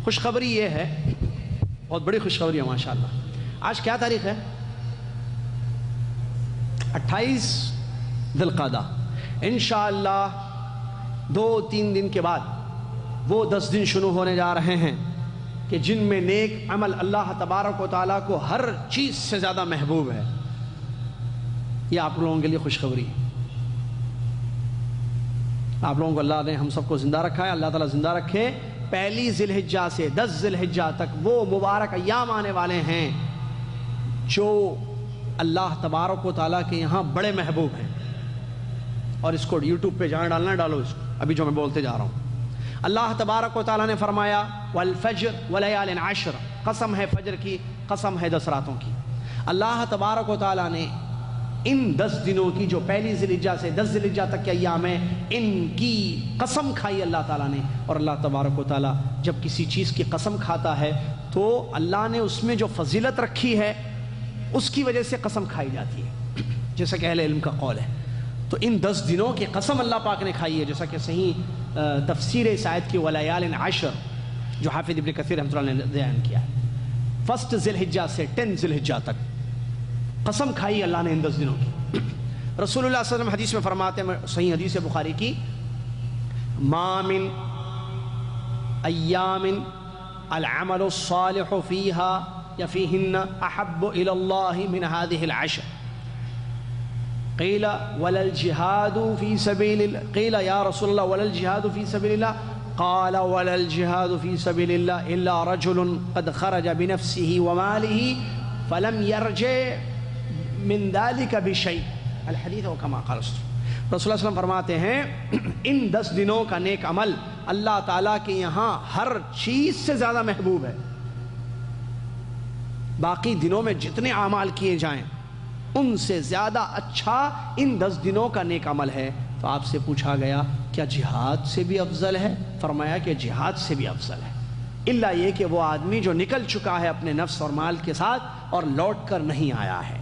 خوشخبری یہ ہے، بہت بڑی خوشخبری ہے ماشاءاللہ. آج کیا تاریخ ہے؟ 28 ذی القعدہ. انشاءاللہ 2-3 دن کے بعد وہ 10 دن شروع ہونے جا رہے ہیں کہ جن میں نیک عمل اللہ تبارک و تعالیٰ کو ہر چیز سے زیادہ محبوب ہے. یہ آپ لوگوں کے لیے خوشخبری ہے. آپ لوگوں کو اللہ نے ہم سب کو زندہ رکھا ہے. اللہ تعالیٰ زندہ رکھے. پہلی ذی الحجہ سے 10 ذی الحجہ تک وہ مبارک ایام آنے والے ہیں جو اللہ تبارک و تعالیٰ کے یہاں بڑے محبوب ہیں. اور اس کو یوٹیوب پہ جہاں ڈالنا ڈالو اس کو، ابھی جو میں بولتے جا رہا ہوں. اللہ تبارک و تعالیٰ نے فرمایا والفجر ولیال عشر، قسم ہے فجر کی، قسم ہے 10 راتوں کی. اللہ تبارک و تعالیٰ نے ان 10 دنوں کی جو پہلی ذی الحجہ سے 10 ذی الحجہ تک کے ایام ہیں، ان کی قسم کھائی اللہ تعالیٰ نے. اور اللہ تبارک و تعالیٰ جب کسی چیز کی قسم کھاتا ہے تو اللہ نے اس میں جو فضیلت رکھی ہے اس کی وجہ سے قسم کھائی جاتی ہے، جیسا کہ اہل علم کا قول ہے. تو ان 10 دنوں کی قسم اللہ پاک نے کھائی ہے، جیسا کہ صحیح تفسیر اس آیت کی ولیال عشر جو حافظ ابن کثیر رحمۃ اللہ نے بیان کیا ہے. 1 ذی الحجہ سے 10 ذی الحجہ تک قسم کھائی اللہ نے ان 10 دنوں کی. رسول اللہ صلی اللہ علیہ وسلم حدیث میں فرماتے ہیں، صحیح حدیث بخاری کی، ما من ایام العمل الصالح فیها یا فیہن احب الی اللہ من هذه العشر. قیل ولا الجہاد فی سبیل اللہ، قیل یا رسول اللہ ولا الجہاد فی سبیل اللہ، قال ولا الجہاد فی سبیل اللہ الا رجل قد خرج بنفسه وماله فلم يرجع من ذلك بشیء. الحدیث و کما قال رسول اللہ صلی اللہ علیہ وسلم فرماتے ہیں ان 10 دنوں کا نیک عمل اللہ تعالیٰ کے یہاں ہر چیز سے زیادہ محبوب ہے. باقی دنوں میں جتنے اعمال کیے جائیں ان سے زیادہ اچھا ان 10 دنوں کا نیک عمل ہے. تو آپ سے پوچھا گیا کیا جہاد سے بھی افضل ہے؟ فرمایا کہ جہاد سے بھی افضل ہے، الا یہ کہ وہ آدمی جو نکل چکا ہے اپنے نفس اور مال کے ساتھ اور لوٹ کر نہیں آیا ہے.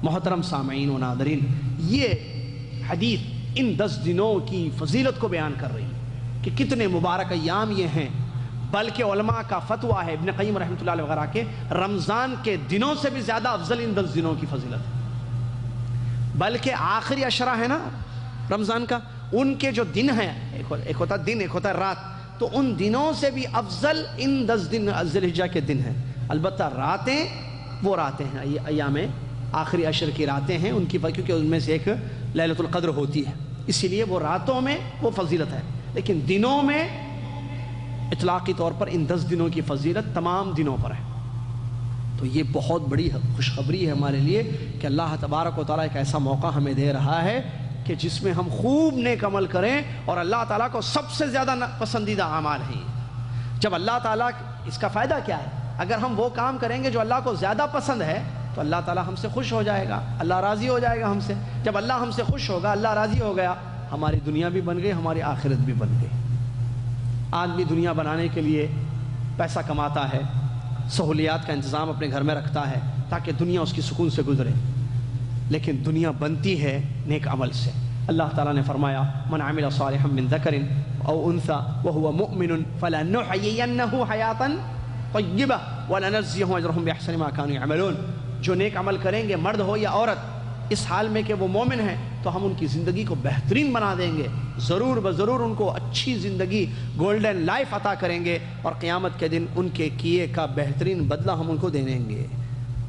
محترم سامعین و ناظرین، یہ حدیث ان 10 دنوں کی فضیلت کو بیان کر رہی ہے کہ کتنے مبارک ایام یہ ہیں. بلکہ علماء کا فتویٰ ہے، ابن قیم رحمۃ اللہ علیہ وغیرہ کے، رمضان کے دنوں سے بھی زیادہ افضل ان 10 دنوں کی فضیلت ہے. بلکہ آخری عشرہ ہے نا رمضان کا، ان کے جو دن ہیں، ایک ہوتا دن ایک ہوتا رات، تو ان دنوں سے بھی افضل ان 10 دن ذی الحجہ کے دن ہیں. البتہ راتیں وہ راتیں ہیں، ایام آخری عشر کی راتیں ہیں ان کی، کیونکہ ان میں سے ایک لیلۃ القدر ہوتی ہے، اسی لیے وہ راتوں میں وہ فضیلت ہے. لیکن دنوں میں اطلاقی طور پر ان 10 دنوں کی فضیلت تمام دنوں پر ہے. تو یہ بہت بڑی خوشخبری ہے ہمارے لیے کہ اللہ تبارک و تعالیٰ ایک ایسا موقع ہمیں دے رہا ہے کہ جس میں ہم خوب نیک عمل کریں، اور اللہ تعالیٰ کو سب سے زیادہ پسندیدہ اعمال ہیں. جب اللہ تعالیٰ، اس کا فائدہ کیا ہے؟ اگر ہم وہ کام کریں گے جو اللہ کو زیادہ پسند ہے تو اللہ تعالیٰ ہم سے خوش ہو جائے گا، اللہ راضی ہو جائے گا ہم سے. جب اللہ ہم سے خوش ہوگا، اللہ راضی ہو گیا، ہماری دنیا بھی بن گئی، ہماری آخرت بھی بن گئی. آدمی دنیا بنانے کے لیے پیسہ کماتا ہے، سہولیات کا انتظام اپنے گھر میں رکھتا ہے تاکہ دنیا اس کی سکون سے گزرے، لیکن دنیا بنتی ہے نیک عمل سے. اللہ تعالیٰ نے فرمایا من عمل صالحا من ذکر او انثى وهو مؤمن فلنحيينه حیاة طیبہ ولنجزیہم اجرہم بأحسن ما كانوا يعملون. جو نیک عمل کریں گے، مرد ہو یا عورت، اس حال میں کہ وہ مومن ہیں، تو ہم ان کی زندگی کو بہترین بنا دیں گے، ضرور بضرور ان کو اچھی زندگی، گولڈن لائف عطا کریں گے، اور قیامت کے دن ان کے کیے کا بہترین بدلہ ہم ان کو دے دیں گے.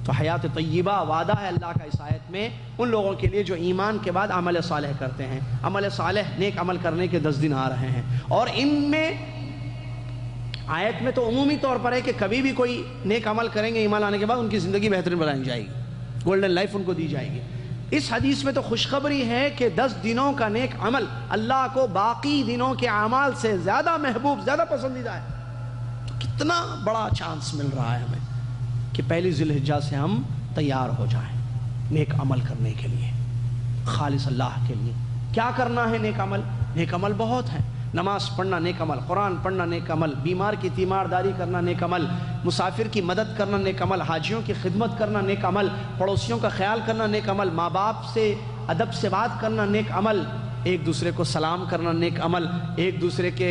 تو حیات طیبہ وعدہ ہے اللہ کا اس آیت میں ان لوگوں کے لیے جو ایمان کے بعد عمل صالح کرتے ہیں. عمل صالح، نیک عمل کرنے کے 10 دن آ رہے ہیں، اور ان میں آیت میں تو عمومی طور پر ہے کہ کبھی بھی کوئی نیک عمل کریں گے ایمان لانے کے بعد ان کی زندگی بہترین بنائی جائے گی، گولڈن لائف ان کو دی جائے گی. اس حدیث میں تو خوشخبری ہے کہ 10 دنوں کا نیک عمل اللہ کو باقی دنوں کے اعمال سے زیادہ محبوب، زیادہ پسندیدہ ہے. تو کتنا بڑا چانس مل رہا ہے ہمیں کہ پہلی ذی الحجہ سے ہم تیار ہو جائیں نیک عمل کرنے کے لیے، خالص اللہ کے لیے. کیا کرنا ہے نیک عمل؟ نیک عمل بہت ہیں. نماز پڑھنا نیک عمل، قرآن پڑھنا نیک عمل، بیمار کی تیمارداری کرنا نیک عمل، مسافر کی مدد کرنا نیک عمل، حاجیوں کی خدمت کرنا نیک عمل، پڑوسیوں کا خیال کرنا نیک عمل، ماں باپ سے ادب سے بات کرنا نیک عمل، ایک دوسرے کو سلام کرنا نیک عمل، ایک دوسرے کے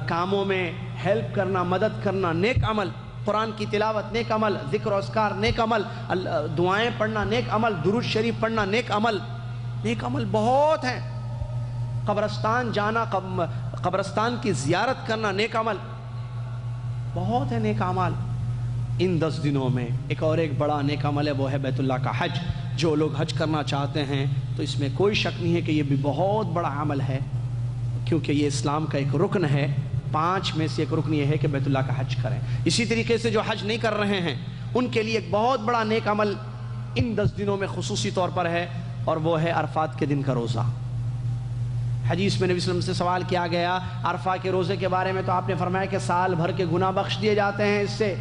کاموں میں ہیلپ کرنا، مدد کرنا نیک عمل، قرآن کی تلاوت نیک عمل، ذکر و اذکار نیک عمل، دعائیں پڑھنا نیک عمل، درود شریف پڑھنا نیک عمل۔ نیک عمل بہت ہیں، قبرستان جانا، قبرستان کی زیارت کرنا نیک عمل، بہت ہے نیک عمل۔ ان 10 دنوں میں ایک بڑا نیک عمل ہے، وہ ہے بیت اللہ کا حج۔ جو لوگ حج کرنا چاہتے ہیں تو اس میں کوئی شک نہیں ہے کہ یہ بھی بہت بڑا عمل ہے، کیونکہ یہ اسلام کا ایک رکن ہے۔ 5 میں سے ایک رکن یہ ہے کہ بیت اللہ کا حج کریں۔ اسی طریقے سے جو حج نہیں کر رہے ہیں ان کے لیے ایک بہت بڑا نیک عمل ان 10 دنوں میں خصوصی طور پر ہے، اور وہ ہے عرفات کے دن کا روزہ۔ حدیث میں نبی صلی اللہ علیہ وسلم سے سوال کیا گیا عرفہ کے روزے کے بارے میں، تو آپ نے فرمایا کہ سال بھر کے گناہ بخش دیے جاتے ہیں اس سے۔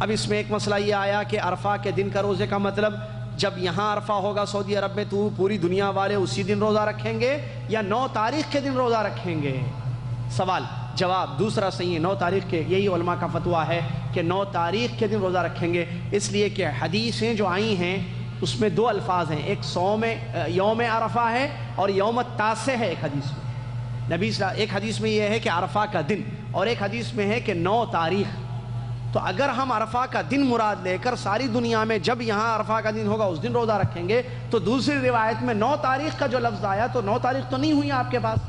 اب اس میں ایک مسئلہ یہ آیا کہ عرفہ کے دن کا روزے کا مطلب جب یہاں عرفہ ہوگا سعودی عرب میں تو پوری دنیا والے اسی دن روزہ رکھیں گے یا 9 تاریخ کے دن روزہ رکھیں گے؟ سوال جواب دوسرا صحیح ہے، 9 تاریخ کے، یہی علماء کا فتویٰ ہے کہ 9 تاریخ کے دن روزہ رکھیں گے، اس لیے کہ حدیثیں جو آئی ہیں اس میں 2 الفاظ ہیں، ایک یوم عرفہ ہے اور یوم التاسع ہے۔ ایک حدیث میں ایک حدیث میں یہ ہے کہ عرفہ کا دن، اور ایک حدیث میں ہے کہ 9 تاریخ۔ تو اگر ہم عرفہ کا دن مراد لے کر ساری دنیا میں جب یہاں عرفہ کا دن ہوگا اس دن روزہ رکھیں گے، تو دوسری روایت میں 9 تاریخ کا جو لفظ آیا تو 9 تاریخ تو نہیں ہوئی آپ کے پاس،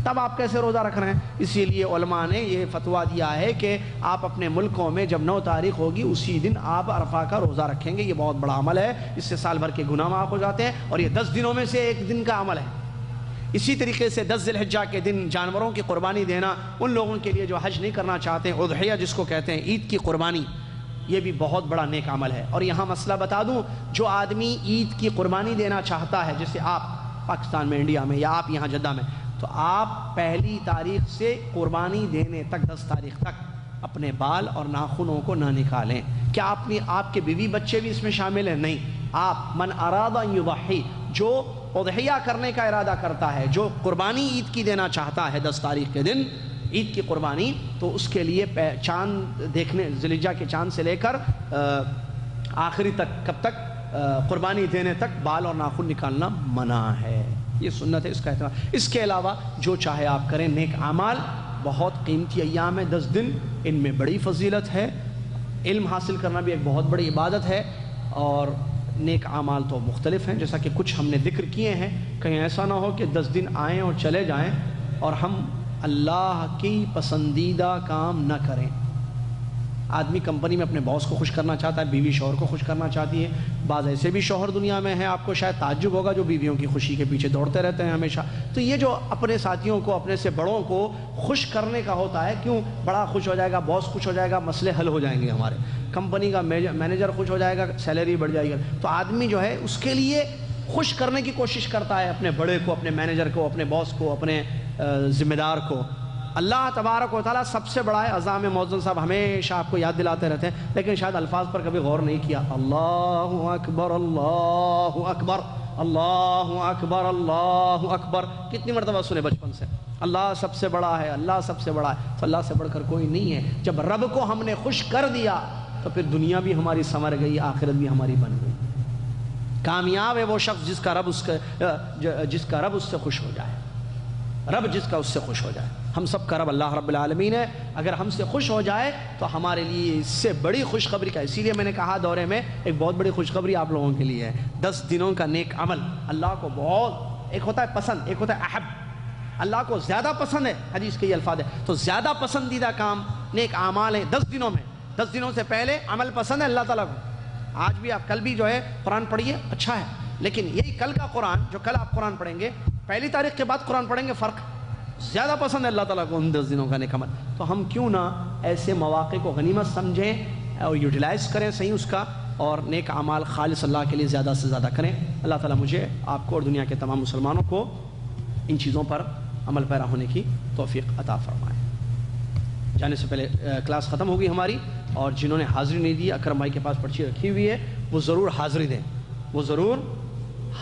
تب آپ کیسے روزہ رکھ رہے ہیں؟ اسی لیے علماء نے یہ فتویٰ دیا ہے کہ آپ اپنے ملکوں میں جب 9 تاریخ ہوگی اسی دن آپ عرفہ کا روزہ رکھیں گے۔ یہ بہت بڑا عمل ہے، اس سے سال بھر کے گناہ معاف ہو جاتے ہیں، اور یہ 10 دنوں میں سے ایک دن کا عمل ہے۔ اسی طریقے سے 10 ذی الحجہ کے دن جانوروں کی قربانی دینا ان لوگوں کے لیے جو حج نہیں کرنا چاہتے ہیں، اضحیہ جس کو کہتے ہیں، عید کی قربانی، یہ بھی بہت بڑا نیک عمل ہے۔ اور یہاں مسئلہ بتا دوں، جو آدمی عید کی قربانی دینا چاہتا ہے، جیسے آپ پاکستان میں، انڈیا میں، یا آپ یہاں جدہ میں، تو آپ 1 تاریخ سے قربانی دینے تک 10 تاریخ تک اپنے بال اور ناخنوں کو نہ نکالیں۔ کیا آپ کے بیوی بچے بھی اس میں شامل ہیں؟ نہیں۔ آپ من اراد ان یضحی، جو اضحیہ کرنے کا ارادہ کرتا ہے، جو قربانی عید کی دینا چاہتا ہے 10 تاریخ کے دن عید کی قربانی، تو اس کے لیے چاند دیکھنے، ذی الحجہ کے چاند سے لے کر آخری تک، کب تک؟ قربانی دینے تک بال اور ناخن نکالنا منع ہے، یہ سنت ہے، اس کا اہتمام۔ اس کے علاوہ جو چاہے آپ کریں، نیک اعمال بہت قیمتی ایام ہے 10 دن، ان میں بڑی فضیلت ہے۔ علم حاصل کرنا بھی ایک بہت بڑی عبادت ہے، اور نیک اعمال تو مختلف ہیں جیسا کہ کچھ ہم نے ذکر کیے ہیں۔ کہیں ایسا نہ ہو کہ 10 دن آئیں اور چلے جائیں اور ہم اللہ کی پسندیدہ کام نہ کریں۔ آدمی کمپنی میں اپنے باس کو خوش کرنا چاہتا ہے، بیوی شوہر کو خوش کرنا چاہتی ہے۔ بعض ایسے بھی شوہر دنیا میں ہیں، آپ کو شاید تعجب ہوگا، جو بیویوں کی خوشی کے پیچھے دوڑتے رہتے ہیں ہمیشہ۔ تو یہ جو اپنے ساتھیوں کو، اپنے سے بڑوں کو خوش کرنے کا ہوتا ہے، کیوں؟ بڑا خوش ہو جائے گا، باس خوش ہو جائے گا، مسئلے حل ہو جائیں گے، ہمارے کمپنی کا مینیجر خوش ہو جائے گا، سیلری بڑھ جائے گی۔ تو آدمی جو ہے اس کے لیے خوش کرنے کی کوشش کرتا ہے، اپنے بڑے کو، اپنے مینیجر کو، اپنے باس کو، اپنے ذمہ دار کو۔ اللہ تبارک و تعالیٰ سب سے بڑا ہے۔ اذان میں مؤذن صاحب ہمیشہ آپ کو یاد دلاتے رہتے ہیں، لیکن شاید الفاظ پر کبھی غور نہیں کیا۔ اللہ اکبر، اللہ اکبر، اللہ اکبر، اللہ اکبر، کتنی مرتبہ سنے بچپن سے؟ اللہ سب سے بڑا ہے، اللہ سب سے بڑا ہے، تو اللہ سے بڑھ کر کوئی نہیں ہے۔ جب رب کو ہم نے خوش کر دیا تو پھر دنیا بھی ہماری سنور گئی، آخرت بھی ہماری بن گئی۔ کامیاب ہے وہ شخص جس کا رب اس سے خوش ہو جائے، رب جس کا اس سے خوش ہو جائے۔ ہم سب کا رب اللہ رب العالمین ہے، اگر ہم سے خوش ہو جائے تو ہمارے لیے اس سے بڑی خوشخبری کا، اسی لیے میں نے کہا دورے میں ایک بہت بڑی خوشخبری آپ لوگوں کے لیے ہے۔ 10 دنوں کا نیک عمل اللہ کو بہت، ایک ہوتا ہے پسند، ایک ہوتا ہے احب۔ اللہ کو زیادہ پسند ہے، حدیث کے یہ الفاظ ہے، تو زیادہ پسندیدہ کام نیک اعمال ہیں 10 دنوں میں۔ 10 دنوں سے پہلے عمل پسند ہے اللہ تعالیٰ کو۔ آج بھی آپ، کل بھی جو ہے قرآن پڑھیے، اچھا ہے، لیکن یہی کل کا قرآن، جو کل آپ قرآن پڑھیں گے، 1 تاریخ کے بعد قرآن پڑھیں گے، فرق زیادہ پسند ہے اللہ تعالیٰ کو ان 10 دنوں کا نیک عمل۔ تو ہم کیوں نہ ایسے مواقع کو غنیمت سمجھیں اور یوٹیلائز کریں صحیح اس کا، اور نیک اعمال خالص اللہ کے لیے زیادہ سے زیادہ کریں۔ اللہ تعالیٰ مجھے، آپ کو اور دنیا کے تمام مسلمانوں کو ان چیزوں پر عمل پیرا ہونے کی توفیق عطا فرمائے۔ جانے سے پہلے کلاس ختم ہوگی ہماری، اور جنہوں نے حاضری نہیں دی، اکرم بھائی کے پاس پرچی رکھی ہوئی ہے، وہ ضرور حاضری دیں، وہ ضرور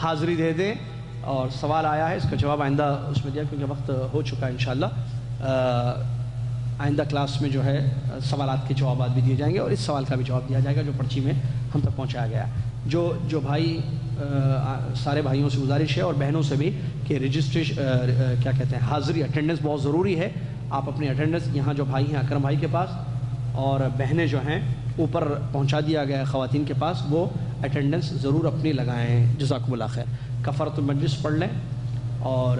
حاضری دے دیں۔ اور سوال آیا ہے، اس کا جواب آئندہ اس میں دیا کیونکہ وقت ہو چکا ہے انشاءاللہ۔ آئندہ کلاس میں جو ہے سوالات کے جوابات بھی دیے جائیں گے، اور اس سوال کا بھی جواب دیا جائے گا جو پرچی میں ہم تک پہنچایا گیا ہے۔ جو بھائی سارے بھائیوں سے گزارش ہے اور بہنوں سے بھی کہ کیا کہتے ہیں حاضری اٹینڈنس بہت ضروری ہے. آپ اپنی اٹینڈنس یہاں جو بھائی ہیں اکرم بھائی کے پاس اور بہنیں جو ہیں اوپر پہنچا دیا گیا ہے خواتین کے پاس, وہ اٹینڈنس ضرور اپنی لگائیں. جزاکم اللہ خیر. کفارۃ المجلس پڑھ لیں اور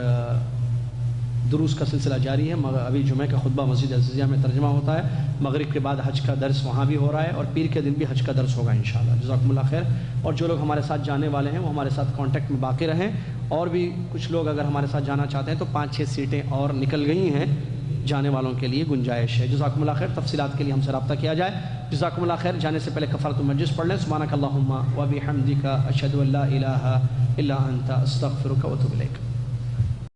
دروس کا سلسلہ جاری ہے. ابھی جمعہ کا خطبہ مسجد عزیزیہ میں ترجمہ ہوتا ہے, مغرب کے بعد حج کا درس وہاں بھی ہو رہا ہے اور پیر کے دن بھی حج کا درس ہوگا انشاءاللہ. جزاکم اللہ خیر. اور جو لوگ ہمارے ساتھ جانے والے ہیں وہ ہمارے ساتھ کانٹیکٹ میں باقی رہیں, اور بھی کچھ لوگ اگر ہمارے ساتھ جانا چاہتے ہیں تو 5-6 سیٹیں اور نکل گئی ہیں, جانے والوں کے لیے گنجائش ہے. جزاکم اللہ خیر. تفصیلات کے لیے ہم سے رابطہ کیا جائے. جزاکم اللہ خیر. جانے سے پہلے کفارۃ المجلس پڑھ لیں. سبحانک اللہم و بحمدک اشہد ان لا الہ الا انت استغفرک و اتوب الیک.